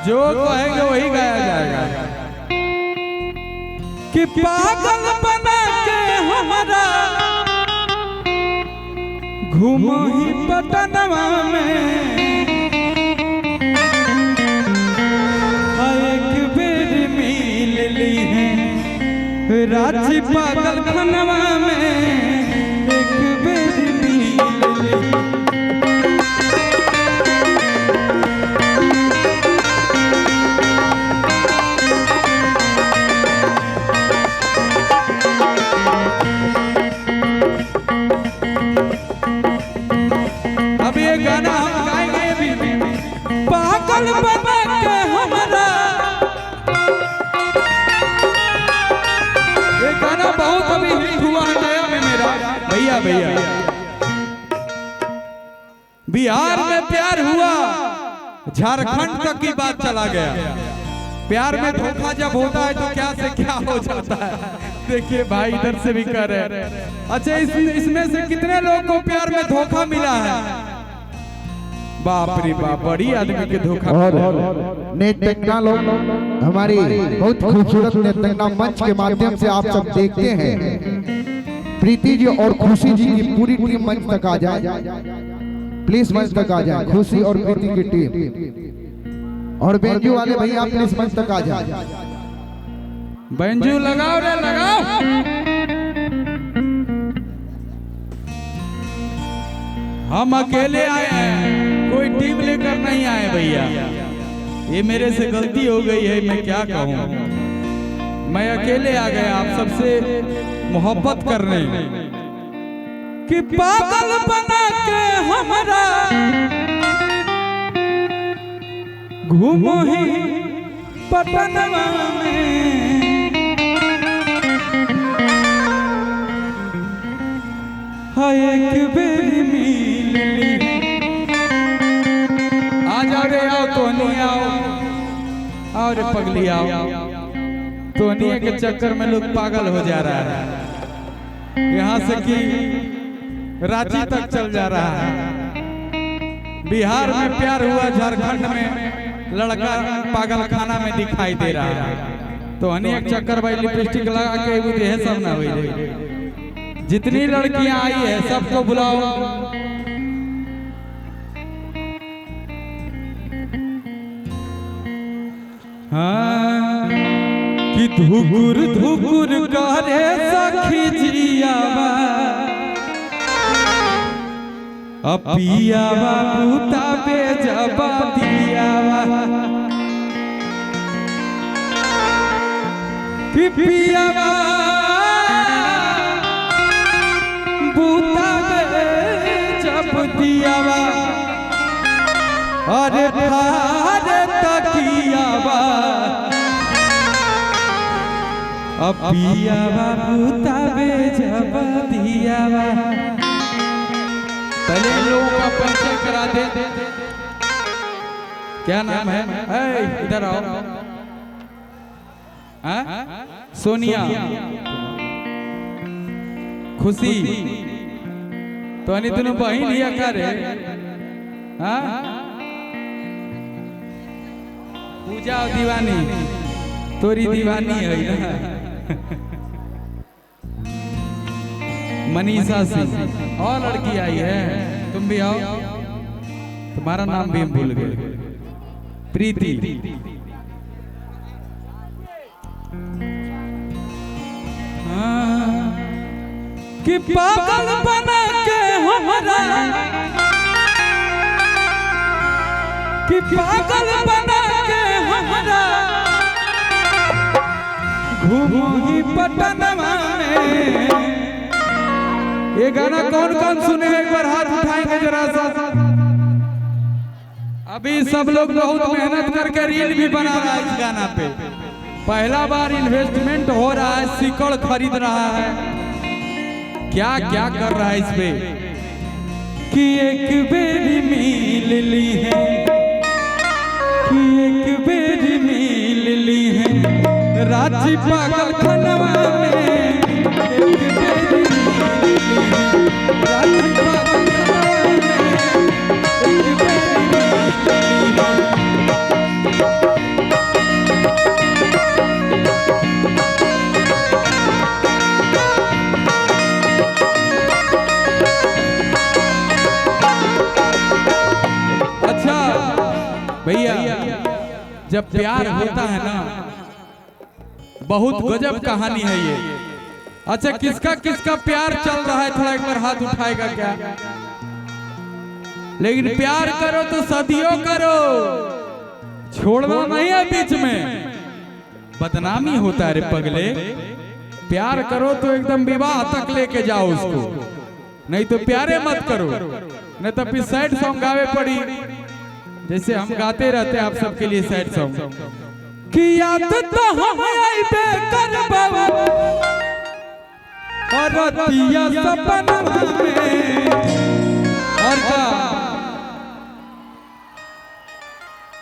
जो कहेंगे वही गाया जाएगा। कि पागल बना के हमारा घूमो ही पटनवा में, एक बेर मिल ली है रांची पागल खनवा में, एक बेर मिल ली। अब ये गाना हम गाएंगे भी, पागल बना के हमारा। ये गाना बहुत अभी हिट हुआ है नया में मेरा भैया बिहार में प्यार हुआ, झारखंड तक की बात चला गया। प्यार में धोखा जब होता है तो क्या से क्या हो जाता है। देखिए भाई इधर से भी कर रहे हैं। अच्छा इसमें से कितने लोगों को प्यार में धोखा मिला है? बाप रे बाप, बड़ी आदमी के धोखा। नेत्रंगना लोग हमारी बहुत खूबसूरत नेत्रंगना मंच के माध्यम से आप सब देखते हैं। प्रीति जी और खुशी जी की पूरी टीम मंच तक आ जाए, प्लीज मंच तक आ जाए। खुशी और प्रीति की टीम और बेंजू वाले भैया प्लीज मंच तक आ जाए। बेंजू लगाओ रे लगाओ। हम अकेले आए हैं, कोई टीम लेकर नहीं आए भैया। ये मेरे से गलती हो गई है, मैं क्या कहूँ। मैं अकेले आ गया आप सबसे मोहब्बत करने। कि पागल बना के हमारा घूमो ही पटनवा में, एक बेर मिल ली। आ जाओ रे आओ तोनी आओ और पगली आओ। तोनिया के चक्कर में लोग पागल हो जा रहा है, यहाँ से कि रांची तक चल जा रहा है। बिहार में प्यार हुआ, झारखंड में लड़का पागल खाना में दिखाई दे रहा है। तो अनेक चक्कर भाई लिपस्टिक लगा के ये सब ना हुई। जितनी लड़कियां आई है सबको बुलाओ। हाँ कि धुकुर धुकुर करे सखी जियावा, पियावा बूता बेजबा दियावा। कि पियावा बूता बेजब दियावा, अरे भारे तकियावा। पियावा बूता बेजब दियावा। पहले इन लोगों का परिचय करा दे। क्या नाम है? इधर आओ। सोनिया, खुशी, तो अनी दोनों बहन लिया करे। पूजा और दीवानी, तोरी दीवानी है ना। मनीषा सिंह और लड़की आई है, तुम भी आओ। तुम्हारा नाम भी हम भूल गए। प्रीति, कि पागल बना के हमारा, कि पागल बना के हमारा घूमो ही पटनवा में। ये गाना कौन कौन सुने एक बार हाथ उठाएंगे जरा सा। अभी सब लोग बहुत मेहनत करके रील भी बना रहा है इस गाना पे। पहला बार इन्वेस्टमेंट हो रहा है, सिकड़ खरीद रहा है, क्या क्या कर रहा है इस पे। कि एक बेर मिल ली है, कि एक बेर मिल ली है रांची पागल खनवा में, एक बेर मिल ली है रांची पागल खनवा में, एक बेर मिल ली है। भैया जब प्यार होता है ना, बहुत गजब कहानी है ये। अच्छा, किसका किसका प्यार चल रहा है, थोड़ा एक बार हाथ उठाएगा क्या? लेकिन प्यार करो तो सदियों करो, छोड़ना नहीं है बीच में, बदनामी होता है रे पगले। प्यार करो तो एकदम विवाह तक लेके जाओ उसको, नहीं तो प्यारे मत करो, नहीं तो फिर सैड सॉन्ग गावे पड़ी, जैसे हम गाते रहते हैं आप सबके लिए सैड सॉन्ग कि याद तो हम आइबे करबो और रतिया सपना में। और का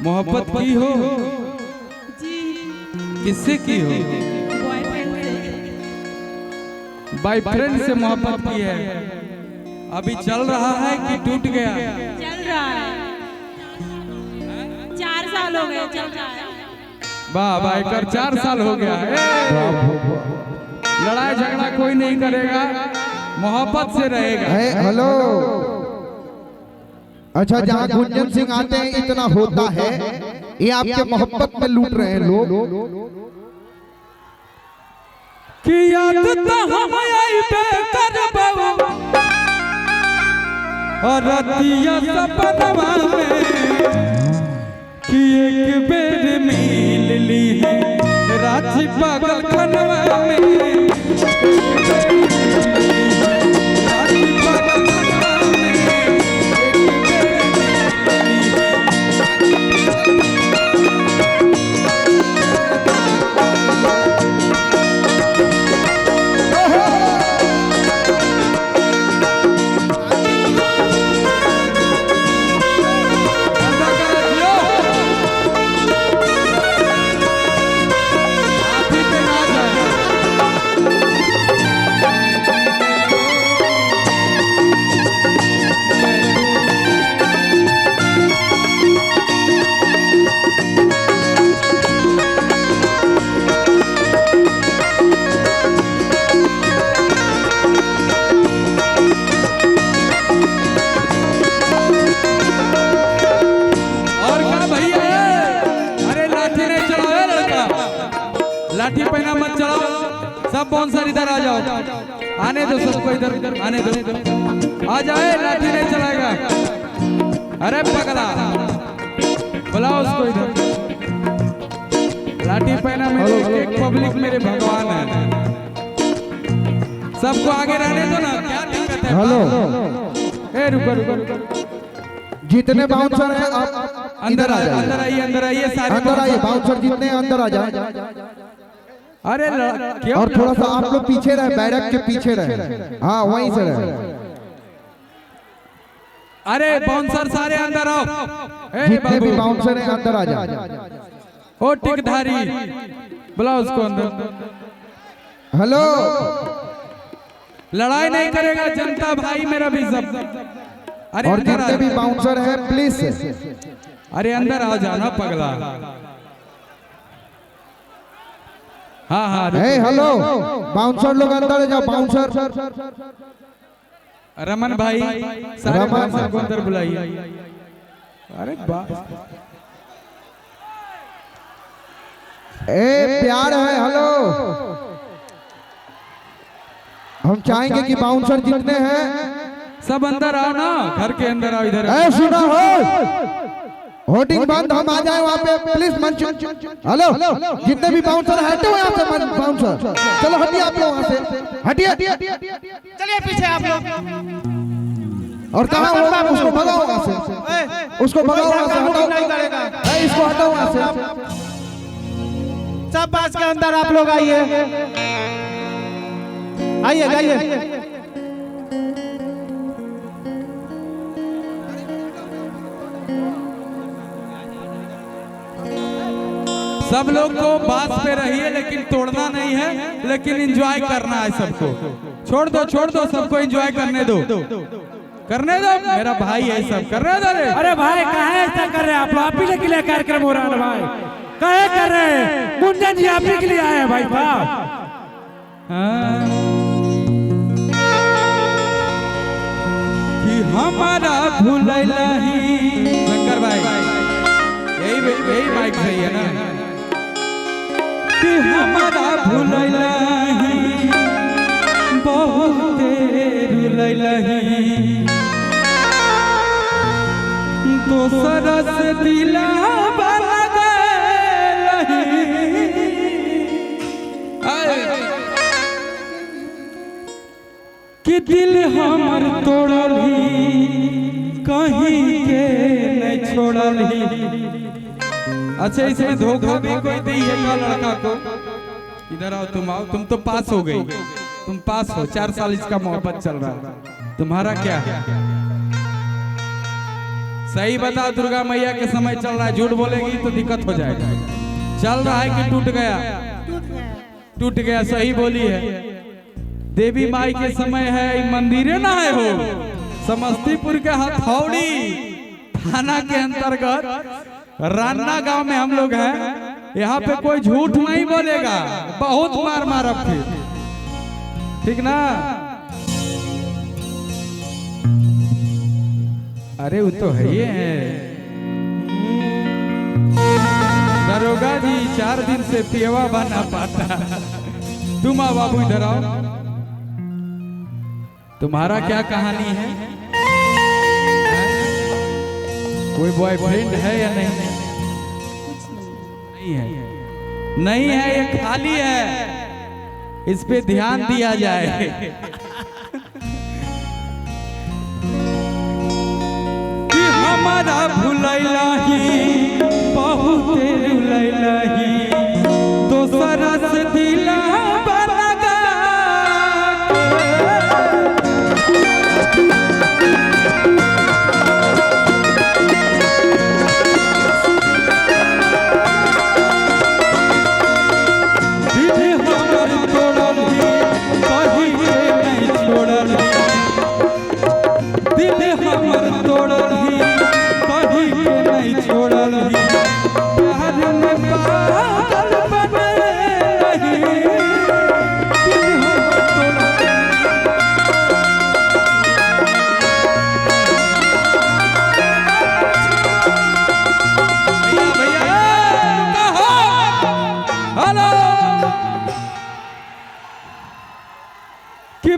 मोहब्बत की हो जी, किससे की हो? बॉयफ्रेंड से मोहब्बत की है। अभी चल रहा है कि टूट गया? चल रहा है, 4 साल हो गए चल रहा है। वाह भाई, कर 4 साल हो गया है। लड़ाई झगड़ा कोई नहीं करेगा, मोहब्बत से रहेगा। हेलो, अच्छा जहाँ गुंजन सिंह आते हैं इतना होता है, ये आपके मोहब्बत में लूट रहे हैं लोग। कि याद तो हम आइबे करबो और रतिया सपनवा में, कि एक बेर मिल ली है रांची पागल खनवा में। रांची पागल खनवा में, एक बेर मिल ली लाठी पहना मत चलाओ, सब बाउंसर इधर आ जाओ, आने दो सबको इधर, आने दो, आ जाए, लाठी नहीं चलाएगा। अरे पगला, बुलाओ उसको इधर। लाठी पहना मेरे एक पब्लिक मेरे भगवान है, सबको आगे रहने दो ना, क्या दिक्कत है? हेलो, ए रुको रुको, जितने बाउंसर हैं आप अंदर आ जाइए, अंदर आइए, अंदर आइए, सारे अंदर आइए, बाउंसर जितने हैं अंदर आ जाए। अरे क्यों? और थोड़ा सा आप लोग पीछे रहे, बैरक के पीछे रहे, हाँ वहीं से रहे। अरे बाउंसर सारे अंदर आओ, जितने भी बाउंसर हैं अंदर आ जाए। ओ टिकधारी, बुलाओ उसको अंदर। हेलो, लड़ाई नहीं करेगा जनता भाई मेरा भी सब। अरे और जितने भी बाउंसर हैं प्लीज, अरे अंदर आ जाना पगला। हाँ हाँ, हेलो बाउंसर लोग अंदर जाओ, बाउंसर। रमन भाई, सारे रमन बाउंसर को अंदर बुलाइए। अरे ए प्यार है, हेलो, हम चाहेंगे कि बाउंसर जितने हैं सब अंदर आओ ना, घर के अंदर आओ इधर। ए सुना हो, होर्डिंग बंद, हम आ जाए वहाँ पे प्लीज मंच। हेलो, जितने भी बाउंसर हटे हो यहाँ से, बाउंसर चलो हटिए आप लोग वहाँ से, हटिए, चलिए पीछे आप लोग। और कहाँ होगा, उसको भगाओ वहाँ से, उसको भगाओ वहाँ से, हटाओ, इसको हटाओ वहाँ से। सब बास के अंदर आप लोग आइए, आइए आइए। सब लोग को बात पे रहिए, लेकिन तोड़ना नहीं है, लेकिन एंजॉय करना है सबको। छोड़ दो, सबको एंजॉय करने दो, करने दो, मेरा भाई है, सब करने दो। अरे भाई काहे ऐसा कर रहे हैं आप लोग? आप ही के लिए कार्यक्रम हो रहा है भाई, काहे कर रहे हैं? गुंजन जी आप ही के लिए आए हैं भाई साहब। कि हमारा भूलैला ही, शंकर भाई यही माइक सही है ना कि हमारा भूलैला ही बहुत रुलैला ही दोसर से दिला कि दिल हमर तोड़ली कहीं के नहीं छोड़ली। अच्छा इसमें धोखा भी कोई दी है का लड़का को। इधर आओ, तुम तो पास हो गई, तुम पास हो, 4 साल इसका मोहब्बत चल रहा है, तुम्हारा क्या है? सही बताओ, दुर्गा मैया के समय चल रहा है, झूठ बोलेगी तो दिक्कत हो जाएगा। चल रहा है कि टूट गया? टूट गया, सही बोली है। देवी माई के समय है, मंदिरे ना है हो। समस्तीपुर के हथौड़ी थाना के अंतर्गत रान्ना गांव में हम लोग हैं। यहाँ पे कोई झूठ नहीं बोलेगा, बहुत मार मारब फिर, ठीक ना? अरे वो तो है ये है। दरोगा जी 4 दिन से पेवा बना पाता। तुम आओ बाबू, इधर आओ। तुम्हारा क्या कहानी है? कोई बॉयफ्रेंड है या नहीं? नहीं है, नहीं है, ये खाली है, इस पे ध्यान दिया जाए। कि हमारा भुलैला ही बहुत रुलैला ही दोसरा से दिला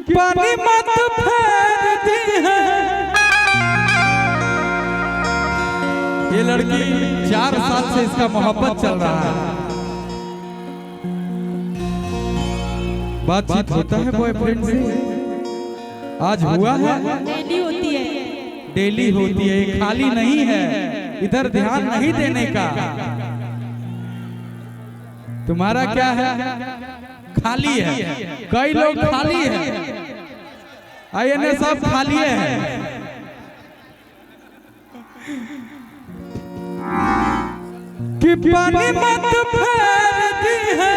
पानी मत फेरती है। ये लड़की 4 साल से इसका मोहब्बत चल रहा है। बातचीत होता है बॉयफ्रेंड से? आज हुआ है? डेली होती है, डेली होती है, खाली नहीं है, इधर ध्यान नहीं देने का। तुम्हारा क्या है? खाली है, कई लोग खाली है, आईने सब खाली है। कि पानी मत फेरती है,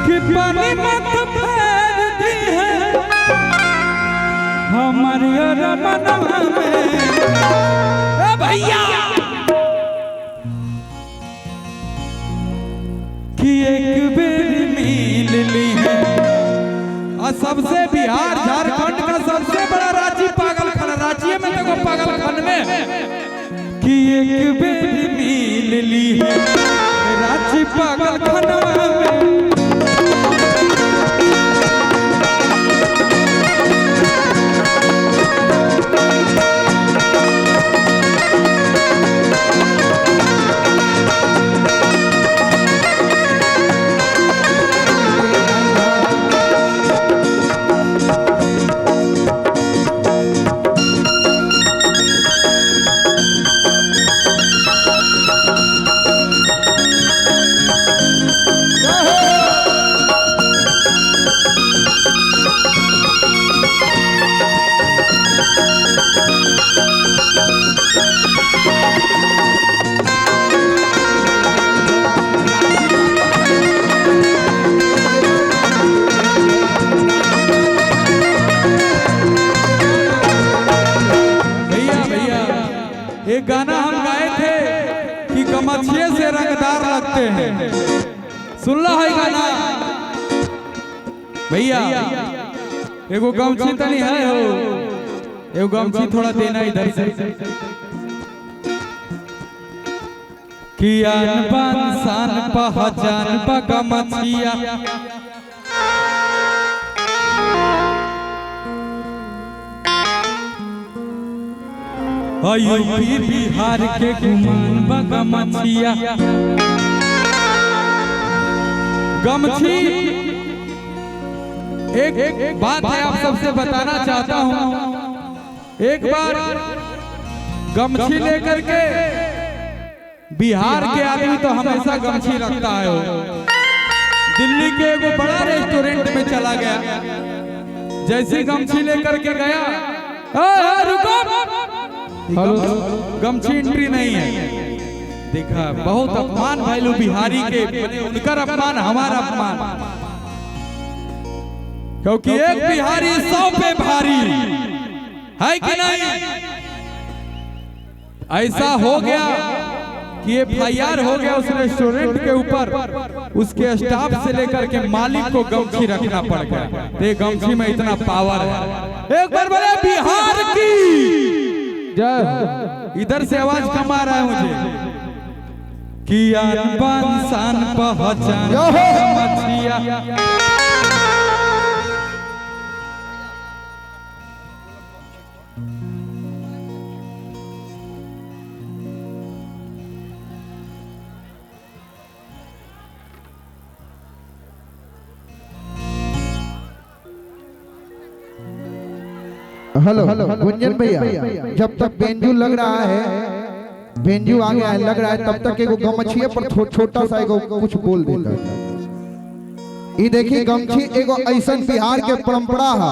कि पानी मत फेरती है हमारी रमना में। भैया कि एक बेर मिल ली है। और सबसे बिहार झारखंड का सबसे बड़ा रांची पागलखाना, रांची में देखो पागलखाना में कि एक बेर मिल ली है रांची पागलखाना में। एक गाना हम गाए थे कि गमछिए से रंगदार लगते हैं, सुन ला है गाना भैया? एगो गमछी तनी है हो, एगो गमछी थोड़ा देना इधर से। किया बान शान पहचान बगमछिया यूपी बिहार के गुमान बगमछिया गमछी एक बात है आप सबसे बताना चाहता हूं। एक बार गमछी लेकर के बिहार के आदमी तो हमेशा गमछी रखता है। दिल्ली के एक बड़ा रेस्टोरेंट में चला गया, जैसे गमछी लेकर के गया, रुको, गमछी एंट्री नहीं है। देखा बहुत अपमान भैलू बिहारी के, उनकर अपमान हमारा अपमान, क्योंकि एक बिहारी 100 पे भारी है कि नहीं। ऐसा हो गया कि FIR हो गया उस रेस्टोरेंट के ऊपर, उसके स्टाफ से लेकर के मालिक को गमछी रखना पड़ गया। तो गमछी में इतना पावर है। एक बार बोले बिहार की जय। इधर से आवाज कम आ रहा है मुझे। किया बान शान पहचान गमछिया हेलो गुंजन भैया, जब तक बेंजू लग रहा है, बेंजू आ गया है लग रहा है, तब तक एगो गमछिए पर छोटा सा एगो कुछ बोल देता है। ये देखिए गमछी एगो ऐसा बिहार के परंपरा है